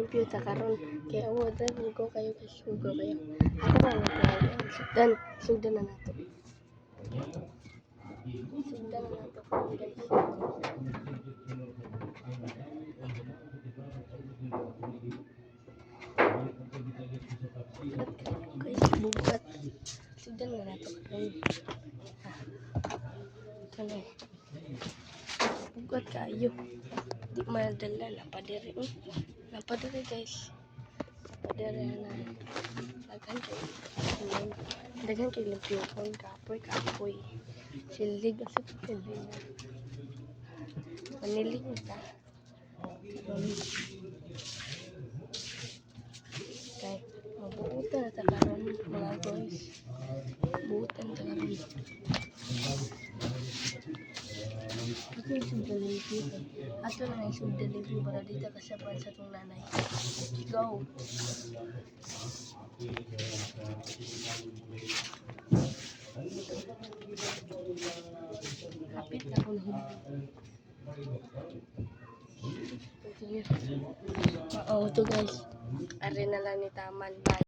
limpyo ta karon kay awadan ko kayo kasugo kayo. Ako na lang sugdan na nato. Sugdan na nato guys. Guys, bugat. Sugdan na nato karon. Ito na. Bugat kayo. Di madala na padere. Napadere guys. Napadere na. Dagan kay limpyo kon kapoy. Silig sa pagkain. Manilig ta. Okay, mabuutan na ta karon mga guys. Buutan ta karon. Ito yung sugdalipyo. Ato na yung sugdalipyo para dito kasapan sa itong nanay. Go! Kapit na kung Oo, ito guys. Ari na lang ni Taman. Bye.